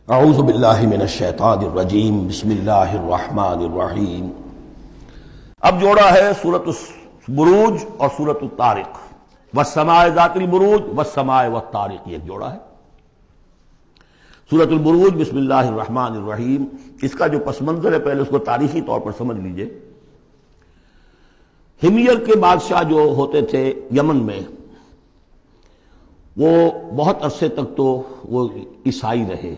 اعوذ باللہ من الشیطان الرجیم بسم اللہ الرحمن الرحیم۔ اب جوڑا ہے سورۃ البروج اور سورۃ الطارق، والسماء ذات البروج والسماء والطارق، یہ ایک جوڑا ہے۔ سورۃ البروج بسم اللہ الرحمن الرحیم، اس کا جو پس منظر ہے پہلے اس کو تاریخی طور پر سمجھ لیجئے۔ ہمیر کے بادشاہ جو ہوتے تھے یمن میں، وہ بہت عرصے تک تو وہ عیسائی رہے،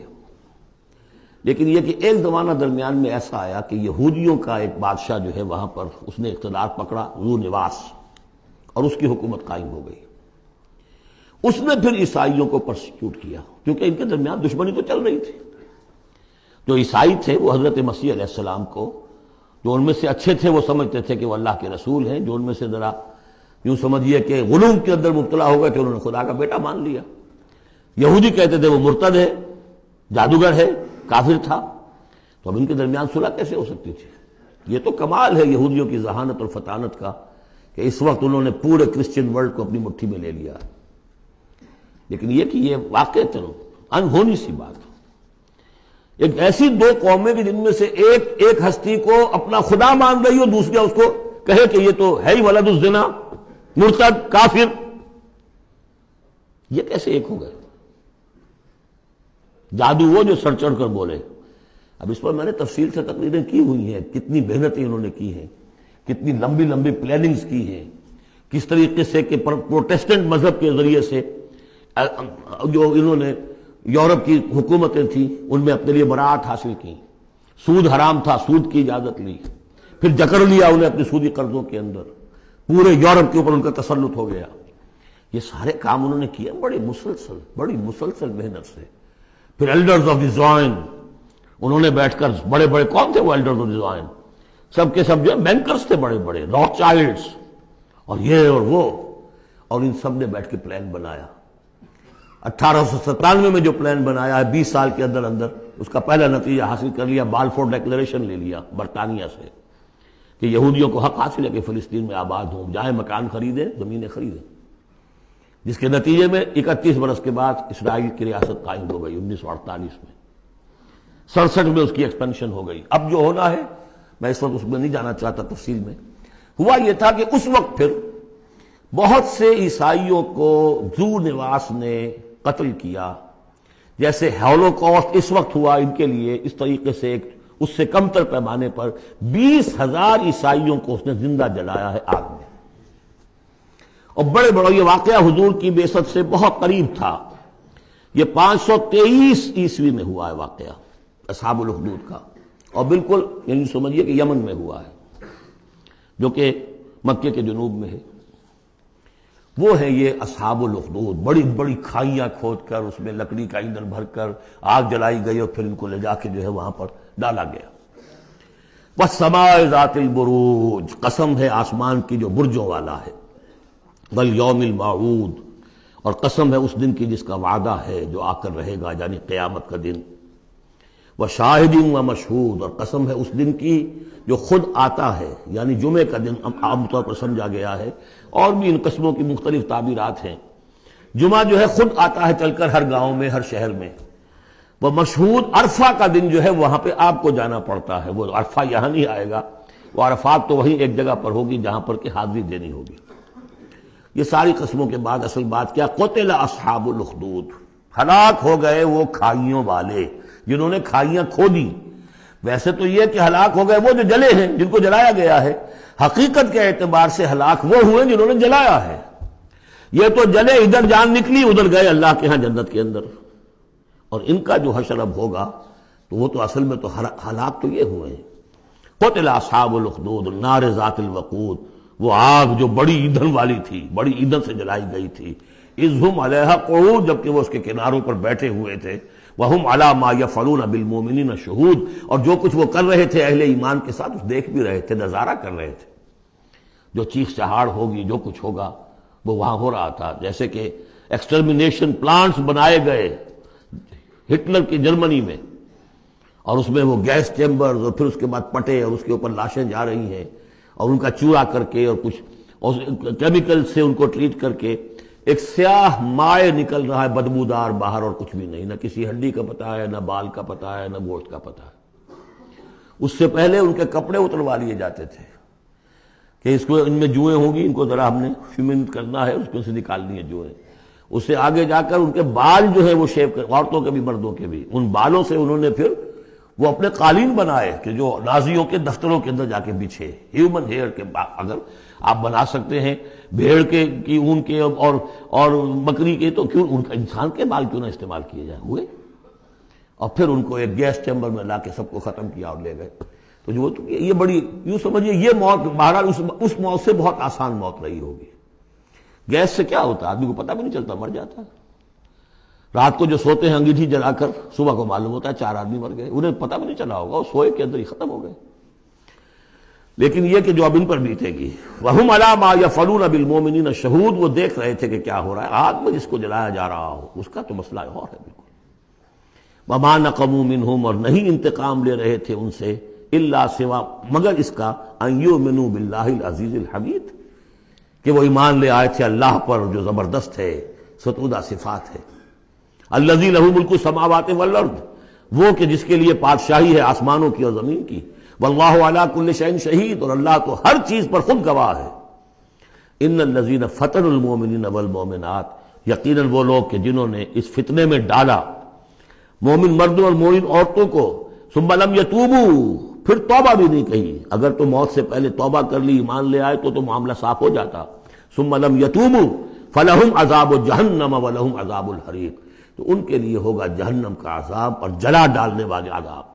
لیکن یہ کہ ایک زمانہ درمیان میں ایسا آیا کہ یہودیوں کا ایک بادشاہ جو ہے وہاں پر اس نے اقتدار پکڑا، ذو نواس، اور اس کی حکومت قائم ہو گئی۔ اس نے پھر عیسائیوں کو پرسیکیوٹ کیا، کیونکہ ان کے درمیان دشمنی تو چل رہی تھی۔ جو عیسائی تھے وہ حضرت مسیح علیہ السلام کو، جو ان میں سے اچھے تھے وہ سمجھتے تھے کہ وہ اللہ کے رسول ہیں، جو ان میں سے ذرا یوں سمجھیے کہ غلو کے اندر مبتلا ہو گئے تھے، انہوں نے خدا کا بیٹا مان لیا۔ یہودی کہتے تھے وہ مرتد ہے، جادوگر ہے، کافر تھا۔ تو اب ان کے درمیان صلح کیسے ہو سکتی تھی؟ یہ تو کمال ہے یہودیوں کی ذہانت اور فطانت کا کہ اس وقت انہوں نے پورے کرسچن ورلڈ کو اپنی مٹھی میں لے لیا۔ لیکن یہ کہ یہ واقعتاً انہونی سی بات، ایک ایسی دو قومیں کہ جن میں سے ایک ہستی کو اپنا خدا مان رہی ہو، دوسرا اس کو کہے کہ یہ تو ہے ہی ولد الزنا، مرتد، کافر، یہ کیسے ایک ہو گئے؟ جادو وہ جو سر چڑھ کر بولے۔ اب اس پر میں نے تفصیل سے تقریریں کی ہوئی ہیں، کتنی محنتیں انہوں نے کی ہیں، کتنی لمبی لمبی پلاننگز کی ہیں، کس طریقے سے کہ پروٹیسٹنٹ مذہب کے ذریعے سے جو انہوں نے یورپ کی حکومتیں تھیں ان میں اپنے لیے براعت حاصل کی، سود حرام تھا، سود کی اجازت لی، پھر جکڑ لیا انہیں اپنے سودی قرضوں کے اندر، پورے یورپ کے اوپر ان کا تسلط ہو گیا۔ یہ سارے کام انہوں نے کیے بڑی مسلسل محنت سے۔ پھر ایلڈرز آف دی زوائن، انہوں نے بیٹھ کر، بڑے بڑے کون تھے وہ ایلڈرز آف دی زوائن؟ سب کے سب جو ہے بینکرز تھے، بڑے بڑے راک چائلڈز اور یہ اور وہ، اور ان سب نے بیٹھ کے پلان بنایا۔ 1897 میں جو پلان بنایا ہے، 20 سال کے اندر اندر اس کا پہلا نتیجہ حاصل کر لیا، بالفور ڈیکلیریشن لے لیا برطانیہ سے کہ یہودیوں کو حق حاصل ہے کہ فلسطین میں آباد ہوں، جائیں مکان خریدیں، زمینیں خریدیں، جس کے نتیجے میں 31 برس کے بعد اسرائیل کی ریاست قائم ہو گئی 1948 میں۔ 67 میں اس کی ایکسپینشن ہو گئی۔ اب جو ہونا ہے، میں اس وقت اس میں نہیں جانا چاہتا تفصیل میں، ہوا یہ تھا کہ اس وقت پھر بہت سے عیسائیوں کو ذو نواس نے قتل کیا، جیسے ہولوکاسٹ اس وقت ہوا ان کے لیے، اس طریقے سے ایک اس سے کم تر پیمانے پر 20,000 عیسائیوں کو اس نے زندہ جلایا ہے آگ میں۔ اور بڑے بڑا یہ واقعہ حضور کی بعثت سے بہت قریب تھا، یہ 523 عیسوی میں ہوا ہے واقعہ اصحاب الاخدود کا، اور بالکل یعنی سمجھیے کہ یمن میں ہوا ہے، جو کہ مکے کے جنوب میں ہے۔ وہ ہے یہ اصحاب الاخدود، بڑی بڑی کھائیاں کھود کر اس میں لکڑی کا ایندھن بھر کر آگ جلائی گئی، اور پھر ان کو لے جا کے جو ہے وہاں پر ڈالا گیا۔ والسماء ذات البروج، قسم ہے آسمان کی جو برجوں والا ہے، والیوم الموعود، اور قسم ہے اس دن کی جس کا وعدہ ہے جو آ کر رہے گا، یعنی قیامت کا دن۔ وشاہد ومشہود، اور قسم ہے اس دن کی جو خود آتا ہے، یعنی جمعے کا دن عام طور پر سمجھا گیا ہے، اور بھی ان قسموں کی مختلف تعبیرات ہیں۔ جمعہ جو ہے خود آتا ہے چل کر ہر گاؤں میں، ہر شہر میں۔ وہ مشہود عرفہ کا دن جو ہے وہاں پہ آپ کو جانا پڑتا ہے، وہ عرفہ یہاں نہیں آئے گا، وہ عرفات تو وہیں ایک جگہ پر ہوگی جہاں پر کہ حاضری دینی ہوگی۔ یہ ساری قسموں کے بعد اصل بات کیا؟ قتل اصحاب الاخدود، ہلاک ہو گئے وہ کھائیوں والے جنہوں نے کھائیاں کھودی۔ ویسے تو یہ کہ ہلاک ہو گئے وہ جو جلے ہیں، جن کو جلایا گیا ہے، حقیقت کے اعتبار سے ہلاک وہ ہوئے جنہوں نے جلایا ہے۔ یہ تو جلے، ادھر جان نکلی، ادھر گئے اللہ کے ہاں جنت کے اندر، اور ان کا جو حشر اب ہوگا تو وہ تو اصل میں تو ہلاک تو یہ ہوئے ہیں۔ قتل اصحاب الاخدود النار ذات الوقود، وہ آگ جو بڑی ایندھن والی تھی، بڑی ایندھن سے جلائی گئی تھی، اذ ہم علیہا قعود، جبکہ وہ اس کے کناروں پر بیٹھے ہوئے تھے، وہم علی ما یفعلون بالمؤمنین شہود، اور جو کچھ وہ کر رہے تھے اہل ایمان کے ساتھ اس دیکھ بھی رہے تھے، نظارہ کر رہے تھے۔ جو چیخ چہاڑ ہوگی، جو کچھ ہوگا وہ وہاں ہو رہا تھا۔ جیسے کہ ایکسٹرمینیشن پلانٹس بنائے گئے ہٹلر کی جرمنی میں، اور اس میں وہ گیس چیمبرز، اور پھر اس کے بعد پٹے، اور اس کے اوپر لاشیں جا رہی ہیں، اور ان کا چورا کر کے اور کچھ کیمیکل سے ان کو ٹریٹ کر کے ایک سیاہ مائع نکل رہا ہے بدبودار باہر، اور کچھ بھی نہیں، نہ کسی ہڈی کا پتہ ہے، نہ بال کا پتہ ہے، نہ گوشت کا پتہ ہے۔ اس سے پہلے ان کے کپڑے اتروا لیے جاتے تھے کہ اس کو ان میں جوئیں ہوں گی، ان کو ذرا ہم نے فیمنٹ کرنا ہے، اس کو سے نکالنی ہے جوئیں۔ اس سے آگے جا کر ان کے بال جو ہے وہ شیو کر، عورتوں کے بھی مردوں کے بھی، ان بالوں سے انہوں نے پھر وہ اپنے قالین بنائے کہ جو نازیوں کے دفتروں کے اندر جا کے بچھے۔ ہیومن ہیئر کے اگر آپ بنا سکتے ہیں بھیڑ کے کی اون کے اور بکری کے، تو کیوں ان کا انسان کے بال کیوں نہ استعمال کیے جائیں؟ ہوئے، اور پھر ان کو ایک گیس چیمبر میں لا کے سب کو ختم کیا اور لے گئے۔ تو جو یہ بڑی یوں سمجھیے یہ موت بہرحال اس موت سے بہت آسان موت رہی ہوگی۔ گیس سے کیا ہوتا ہے؟ آدمی کو پتہ بھی نہیں چلتا، مر جاتا ہے۔ رات کو جو سوتے ہیں انگیٹھی جلا کر، صبح کو معلوم ہوتا ہے 4 آدمی مر گئے، انہیں پتہ بھی نہیں چلا ہوگا، وہ سوئے کے اندر ہی ختم ہو گئے۔ لیکن یہ کہ جو اب ان پر بیتے گی، وَهُمْ عَلَىٰ مَا يَفْعَلُونَ بِالْمُؤْمِنِينَ شَهُودٌ، وہ دیکھ رہے تھے کہ کیا ہو رہا ہے، آگ میں جس کو جلایا جا رہا ہو اس کا تو مسئلہ اور ہے بالکل۔ وَمَا نَقَمُوا مِنْهُمْ، اور نہیں انتقام لے رہے تھے ان سے، إِلَّا سوا مگر اس کا أَن يُؤْمِنُوا بِاللَّهِ الْعَزِيزِ الْحَمِيدِ، کہ وہ ایمان لے آئے تھے اللہ پر جو زبردست ہے، ستودہ صفات ہے۔ الذی لہ ملک السماوات والارض، وہ کہ جس کے لیے بادشاہی ہے آسمانوں کی اور زمین کی۔ واللہ علی کل شیء شہید، اور اللہ تو ہر چیز پر خود گواہ ہے۔ ان الذین فتنوا المؤمنین والمؤمنات، یقیناً وہ لوگ کہ جنہوں نے اس فتنے میں ڈالا مومن مردوں اور مومن عورتوں کو، ثم لم یتوبوا، پھر توبہ بھی نہیں کہی، اگر تو موت سے پہلے توبہ کر لی ایمان لے آئے تو معاملہ صاف ہو جاتا۔ ثم لم یتوبوا فلہم عذاب جہنم ولہم عذاب الحریق، تو ان کے لیے ہوگا جہنم کا عذاب اور جلا ڈالنے والے عذاب۔